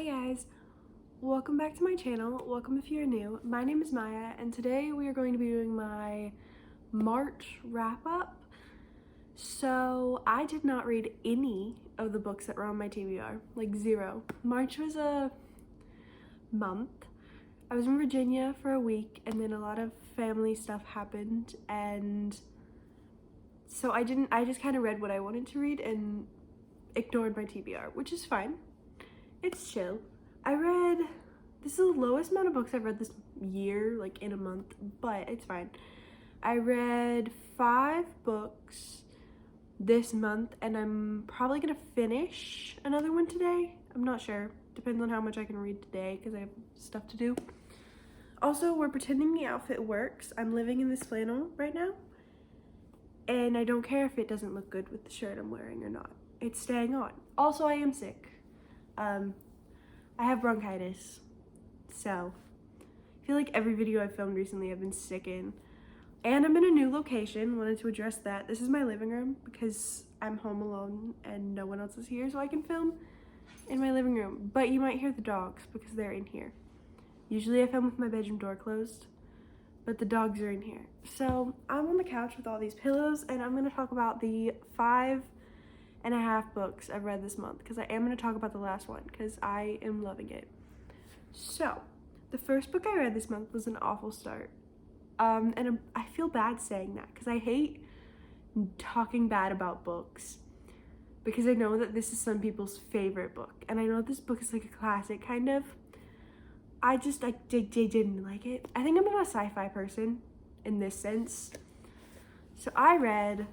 Hey guys, welcome back to my channel. Welcome if you're new. My name is Maya and today we are going to be doing my March wrap-up. So I did not read any of the books that were on my TBR, like zero. March was a month. I was in Virginia for a week and then a lot of family stuff happened, and so I just kind of read what I wanted to read and ignored my TBR, which is fine. It's chill. This is the lowest amount of books I've read this year, like in a month, but it's fine. I read 5 books this month and I'm probably gonna finish another one today. I'm not sure. Depends on how much I can read today because I have stuff to do. Also, we're pretending the outfit works. I'm living in this flannel right now and I don't care if it doesn't look good with the shirt I'm wearing or not. It's staying on. Also, I am sick. I have bronchitis, so I feel like every video I've filmed recently I've been sick in. And I'm in a new location, wanted to address that. This is my living room because I'm home alone and no one else is here, so I can film in my living room. But you might hear the dogs because they're in here. Usually I film with my bedroom door closed, but the dogs are in here. So I'm on the couch with all these pillows and I'm gonna talk about the 5.5 books I've read this month because I am going to talk about the last one because I am loving it. So, the first book I read this month was An Awful Start. I feel bad saying that because I hate talking bad about books because I know that this is some people's favorite book and I know this book is like a classic kind of. I didn't like it. I think I'm not a sci-fi person in this sense. So I read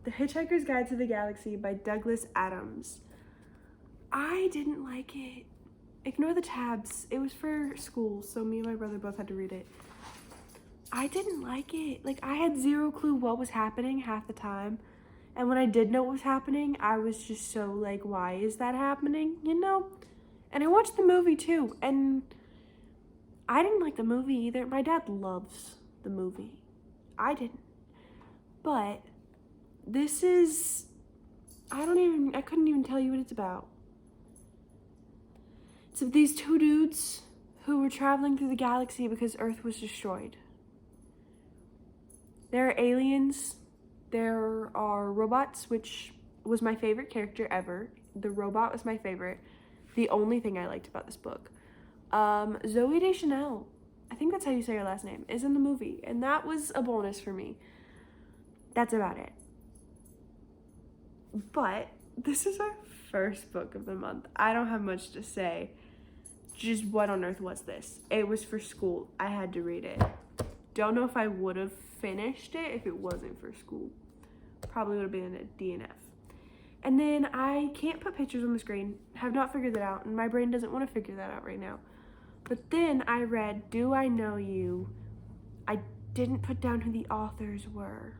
The Hitchhiker's Guide to the Galaxy by Douglas Adams. I didn't like it. Ignore the tabs. It was for school, so me and my brother both had to read it. I didn't like it. Like, I had zero clue what was happening half the time. And when I did know what was happening, I was just so like, why is that happening? You know? And I watched the movie too, and I didn't like the movie either. My dad loves the movie. I didn't. But this is, I couldn't even tell you what it's about. It's of these 2 dudes who were traveling through the galaxy because Earth was destroyed. There are aliens, there are robots, which was my favorite character ever. The robot was my favorite. The only thing I liked about this book. Zooey Deschanel, I think that's how you say her last name, is in the movie, and that was a bonus for me. That's about it. But this is our first book of the month. I don't have much to say. Just what on earth was this? It was for school. I had to read it. Don't know if I would have finished it if it wasn't for school. Probably would have been a DNF. And then I can't put pictures on the screen. Have not figured that out, and my brain doesn't want to figure that out right now. But then I read Do I Know You? I didn't put down who the authors were.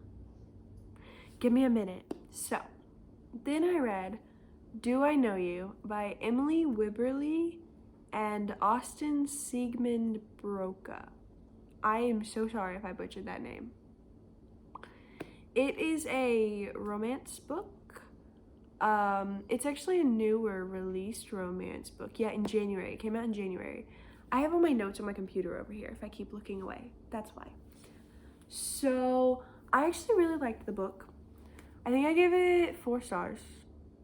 Give me a minute. So, then I read Do I Know You by Emily Wibberley and Austin Siegmund Broca. I am so sorry if I butchered that name. It is a romance book. It's actually a newer released romance book. Yeah, in January. It came out in January. I have all my notes on my computer over here if I keep looking away. That's why. So, I actually really liked the book. I think I gave it 4 stars,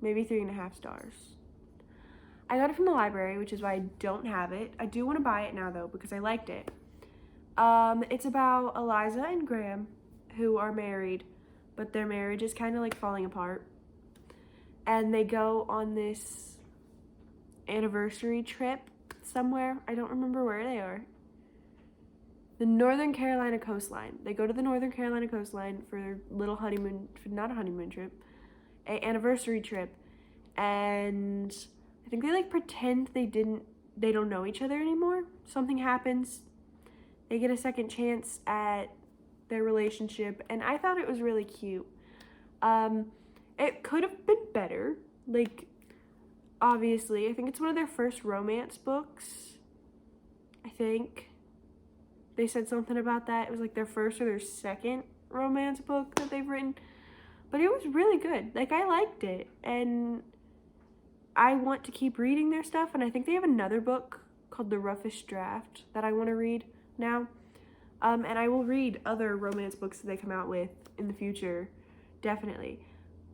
maybe 3.5 stars. I got it from the library, which is why I don't have it. I do want to buy it now though because I liked it. It's about Eliza and Graham who are married, but their marriage is kind of like falling apart. And they go on this anniversary trip somewhere. I don't remember where they are. The Northern Carolina coastline. They go to the Northern Carolina coastline for their little honeymoon, not a honeymoon trip, an anniversary trip. And I think they like pretend they don't know each other anymore. Something happens. They get a second chance at their relationship. And I thought it was really cute. It could have been better. Like, obviously, I think it's one of their first romance books. I think. They said something about that. It was like their first or their second romance book that they've written. But it was really good. Like, I liked it. And I want to keep reading their stuff, and I think they have another book called The Roughest Draft that I want to read now. And I will read other romance books that they come out with in the future, definitely.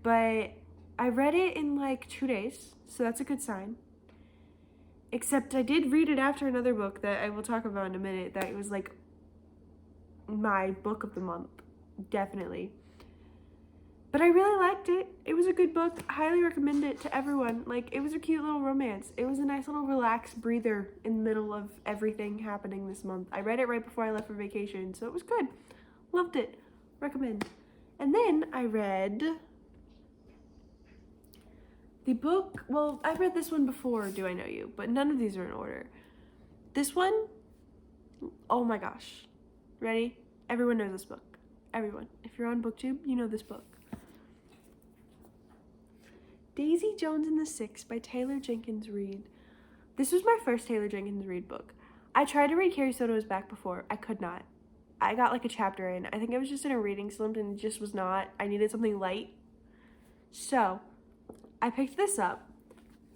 But I read it in like 2 days, so that's a good sign. Except I did read it after another book that I will talk about in a minute that was like my book of the month, definitely. But I really liked it. It was a good book. I highly recommend it to everyone. Like, it was a cute little romance. It was a nice little relaxed breather in the middle of everything happening this month. I read it right before I left for vacation, so it was good. Loved it. Recommend. And then I read the book. Well, I read this one before Do I Know You, but none of these are in order. This one, oh my gosh. Ready? Everyone knows this book. Everyone. If you're on BookTube, you know this book. Daisy Jones and the Six by Taylor Jenkins Reid. This was my first Taylor Jenkins Reid book. I tried to read Carrie Soto's back before. I could not. I got like a chapter in. I think I was just in a reading slump and it just was not. I needed something light. So, I picked this up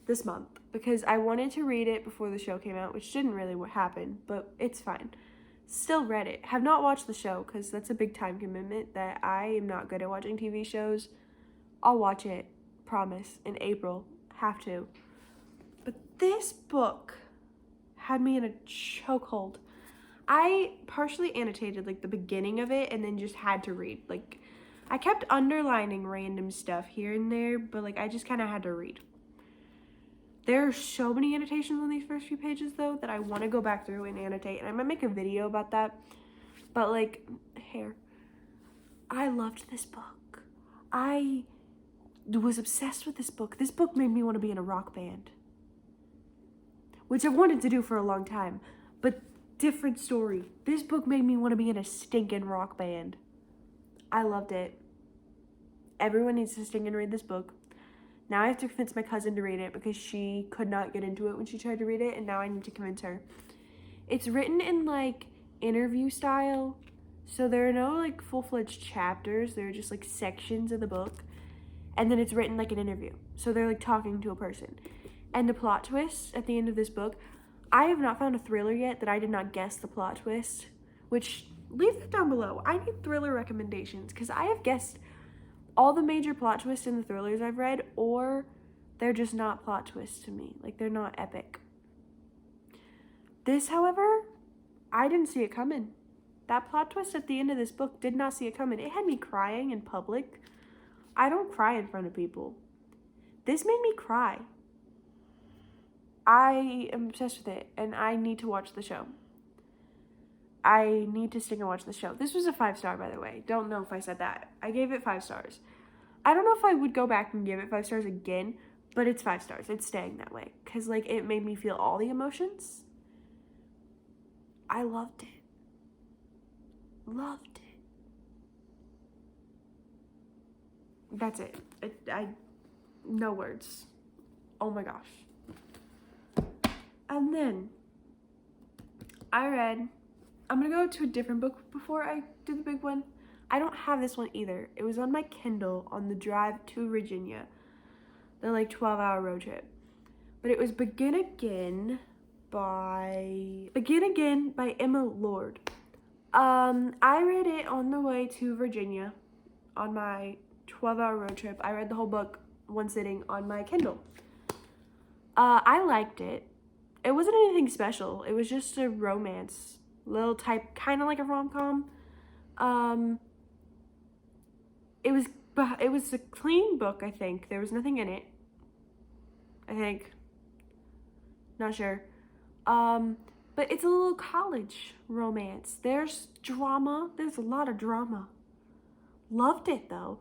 this month because I wanted to read it before the show came out, which didn't really happen, but it's fine. Still read it. Have not watched the show because that's a big time commitment that I am not good at watching TV shows. I'll watch it. Promise, in April. Have to. But this book had me in a chokehold. I partially annotated like the beginning of it and then just had to read. Like, I kept underlining random stuff here and there, but like I just kind of had to read. There are so many annotations on these first few pages though that I want to go back through and annotate, and I might make a video about that. But like, hair. I loved this book. I was obsessed with this book. This book made me want to be in a rock band, which I've wanted to do for a long time, but different story. This book made me want to be in a stinking rock band. I loved it. Everyone needs to stinking read this book. Now I have to convince my cousin to read it because she could not get into it when she tried to read it, and now I need to convince her. It's written in like interview style, so there are no like full-fledged chapters. There are just like sections of the book. And then it's written like an interview. So they're like talking to a person. And the plot twist at the end of this book, I have not found a thriller yet that I did not guess the plot twist, which leave that down below. I need thriller recommendations because I have guessed all the major plot twists in the thrillers I've read, or they're just not plot twists to me. Like, they're not epic. This, however, I didn't see it coming. That plot twist at the end of this book did not see it coming. It had me crying in public. I don't cry in front of people. This made me cry. I am obsessed with it, and I need to watch the show. I need to stick and watch the show. This was a 5-star, by the way. Don't know if I said that. I gave it 5 stars. I don't know if I would go back and give it 5 stars again, but it's 5 stars. It's staying that way. Because, like, it made me feel all the emotions. I loved it. Loved it. That's it. No words. Oh my gosh. And then I'm gonna go to a different book before I do the big one. I don't have this one either. It was on my Kindle on the drive to Virginia, the like 12-hour road trip. But it was Begin Again by Emma Lord. I read it on the way to Virginia on my 12-hour road trip. I read the whole book one sitting on my Kindle. I liked it. It wasn't anything special. It was just a romance, little type, kind of like a rom-com. It was a clean book, I think. There was nothing in it. I think. Not sure. But it's a little college romance. There's drama. There's a lot of drama. Loved it, though.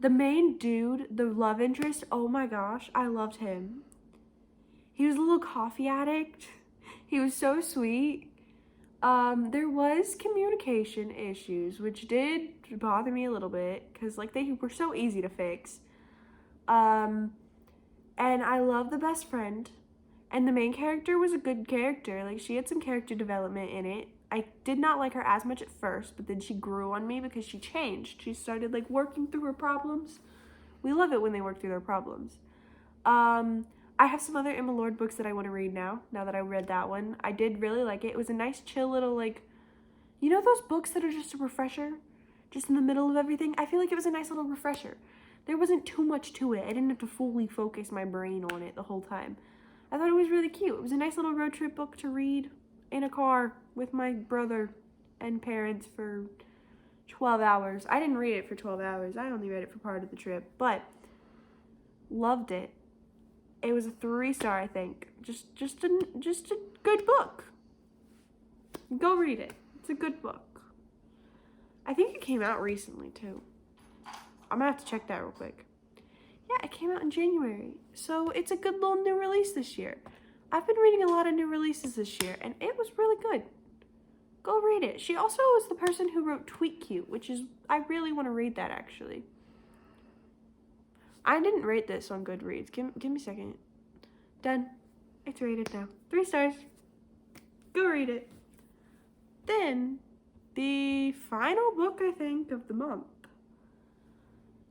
The main dude, the love interest, oh my gosh, I loved him. He was a little coffee addict. He was so sweet. There was communication issues, which did bother me a little bit, because like they were so easy to fix. And I love the best friend. And the main character was a good character. Like, she had some character development in it. I did not like her as much at first, but then she grew on me because she changed. She started, like, working through her problems. We love it when they work through their problems. I have some other Emma Lord books that I want to read now that I read that one. I did really like it. It was a nice, chill little, like, you know those books that are just a refresher? Just in the middle of everything? I feel like it was a nice little refresher. There wasn't too much to it. I didn't have to fully focus my brain on it the whole time. I thought it was really cute. It was a nice little road trip book to read in a car with my brother and parents for 12 hours. I didn't read it for 12 hours. I only read it for part of the trip, but loved it. It was a 3-star, I think. Just a good book. Go read it. It's a good book. I think it came out recently too. I'm gonna have to check that real quick. Yeah, it came out in January. So it's a good little new release this year. I've been reading a lot of new releases this year, and it was really good. Go read it. She also was the person who wrote Tweet Cute, which is, I really want to read that actually. I didn't rate this on Goodreads. Give me a second. Done. It's rated now. 3 stars. Go read it. Then, the final book, I think, of the month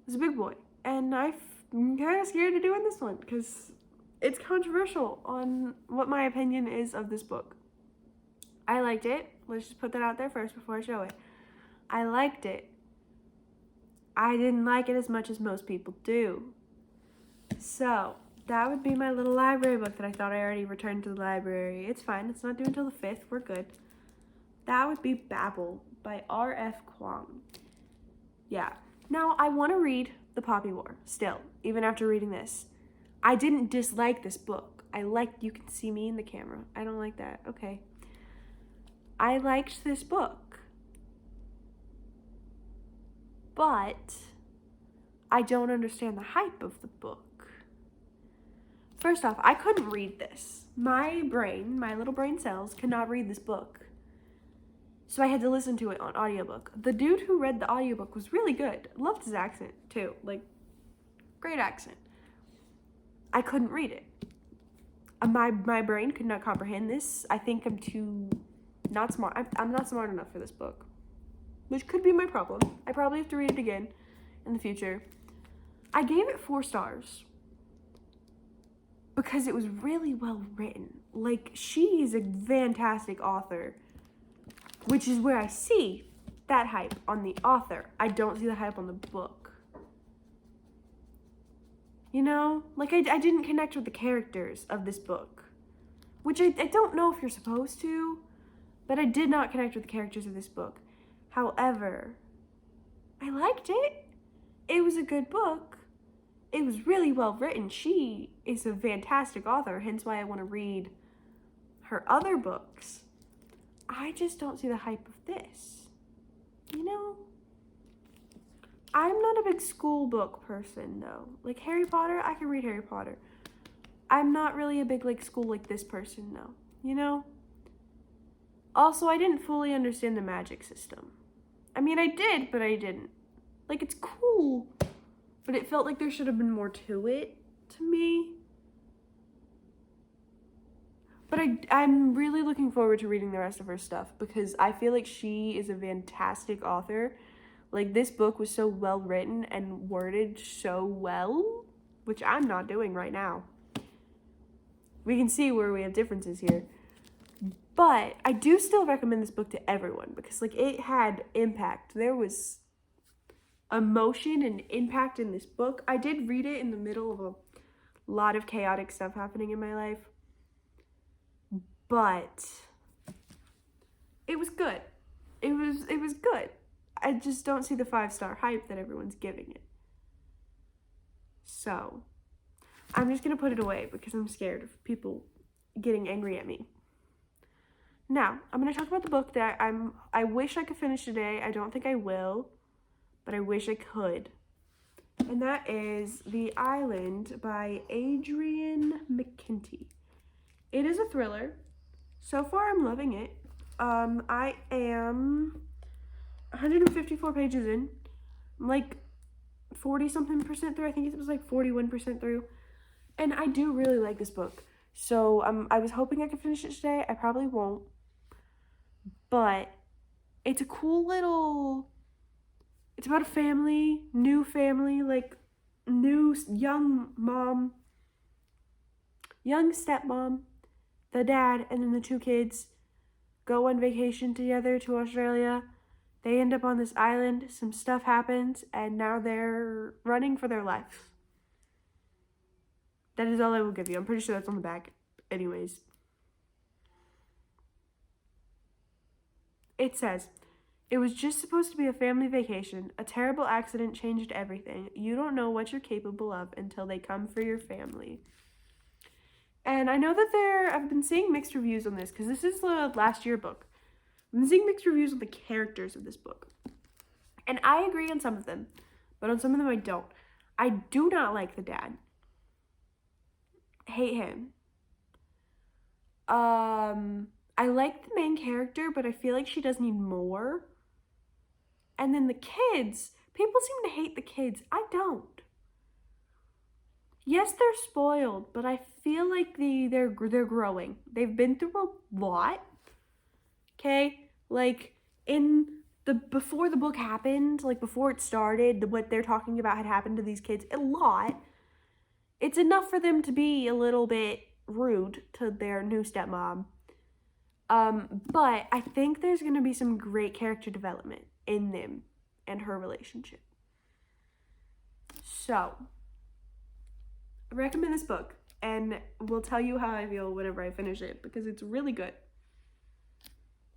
is a big boy. And I'm kind of scared of doing this one because it's controversial on what my opinion is of this book. I liked it. Let's just put that out there first before I show it. I liked it. I didn't like it as much as most people do. So, that would be my little library book that I thought I already returned to the library. It's fine. It's not due until the 5th. We're good. That would be Babel by R.F. Kuang. Yeah. Now, I want to read The Poppy War still, even after reading this. I didn't dislike this book. You can see me in the camera. I don't like that. Okay. I liked this book. But I don't understand the hype of the book. First off, I couldn't read this. My little brain cells, could not read this book. So I had to listen to it on audiobook. The dude who read the audiobook was really good. Loved his accent, too. Like, great accent. I couldn't read it. My brain could not comprehend this. I think I'm too not smart. I'm not smart enough for this book, which could be my problem. I probably have to read it again in the future. I gave it 4 stars because it was really well written. Like, she is a fantastic author, which is where I see that hype on the author. I don't see the hype on the book. You know? Like, I didn't connect with the characters of this book, which I don't know if you're supposed to, but I did not connect with the characters of this book. However, I liked it. It was a good book. It was really well written. She is a fantastic author, hence why I want to read her other books. I just don't see the hype of this. You know? I'm not a big school book person, though. Like, Harry Potter, I can read Harry Potter. I'm not really a big, like, school like this person, though. You know? Also, I didn't fully understand the magic system. I mean, I did, but I didn't. Like, it's cool, but it felt like there should have been more to it, to me. But I'm really looking forward to reading the rest of her stuff because I feel like she is a fantastic author. Like, this book was so well written and worded so well, which I'm not doing right now. We can see where we have differences here. But I do still recommend this book to everyone because, like, it had impact. There was emotion and impact in this book. I did read it in the middle of a lot of chaotic stuff happening in my life. But it was good. It was good. I just don't see the 5-star hype that everyone's giving it. So, I'm just going to put it away because I'm scared of people getting angry at me. Now, I'm going to talk about the book that I wish I could finish today. I don't think I will, but I wish I could. And that is The Island by Adrian McKinty. It is a thriller. So far, I'm loving it. I am 154 pages in. I'm like 40-something% through. I think it was like 41% through. And I do really like this book. So I was hoping I could finish it today. I probably won't. But it's a cool little... It's about a family, like new young mom young stepmom, the dad, and then the two kids go on vacation together to Australia. They end up on this island, some stuff happens, and now they're running for their life. That is all I will give you. I'm pretty sure that's on the back. Anyways. It says, "It was just supposed to be a family vacation. A terrible accident changed everything. You don't know what you're capable of until they come for your family." And I know that I've been seeing mixed reviews on this because this is the last year book. I've been seeing mixed reviews of the characters of this book. And I agree on some of them, but on some of them I don't. I do not like the dad. Hate him. I like the main character, but I feel like she does need more. And then the kids, people seem to hate the kids. I don't. Yes, they're spoiled, but I feel like they're growing. They've been through a lot. Okay? Like before the book happened, like before it started, what they're talking about had happened to these kids a lot. It's enough for them to be a little bit rude to their new stepmom. But I think there's going to be some great character development in them and her relationship. So, I recommend this book, and we'll tell you how I feel whenever I finish it, because it's really good.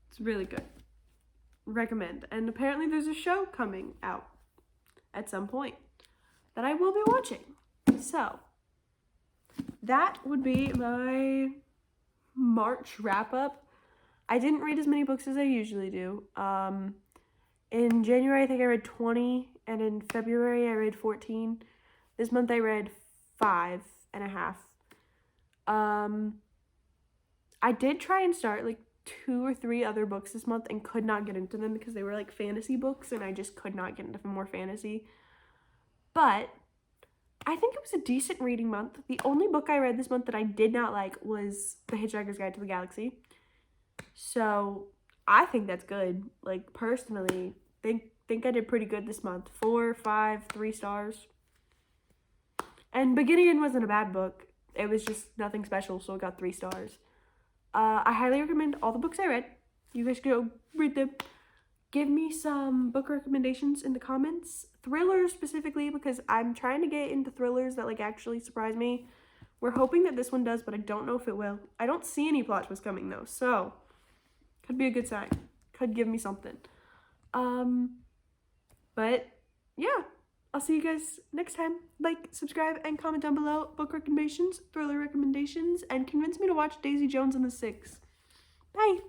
It's really good. Recommend. And apparently there's a show coming out at some point that I will be watching. So, that would be my March wrap-up. I didn't read as many books as I usually do. In January, I think I read 20, and in February, I read 14. This month, I read 5.5. I did try and start, like, 2 or 3 other books this month and could not get into them because they were, like, fantasy books, and I just could not get into more fantasy. But I think it was a decent reading month. The only book I read this month that I did not like was The Hitchhiker's Guide to the Galaxy. So I think that's good. Like, personally, think I did pretty good this month. 4, 5, 3 stars. And Beginning wasn't a bad book. It was just nothing special, so it got 3 stars. I highly recommend all the books I read. You guys go read them. Give me some book recommendations in the comments. Thrillers specifically, because I'm trying to get into thrillers that, like, actually surprise me. We're hoping that this one does, but I don't know if it will. I don't see any plot twists coming, though, so could be a good sign. Could give me something. But, yeah. I'll see you guys next time. Like, subscribe, and comment down below book recommendations, thriller recommendations, and convince me to watch Daisy Jones and the Six. Bye!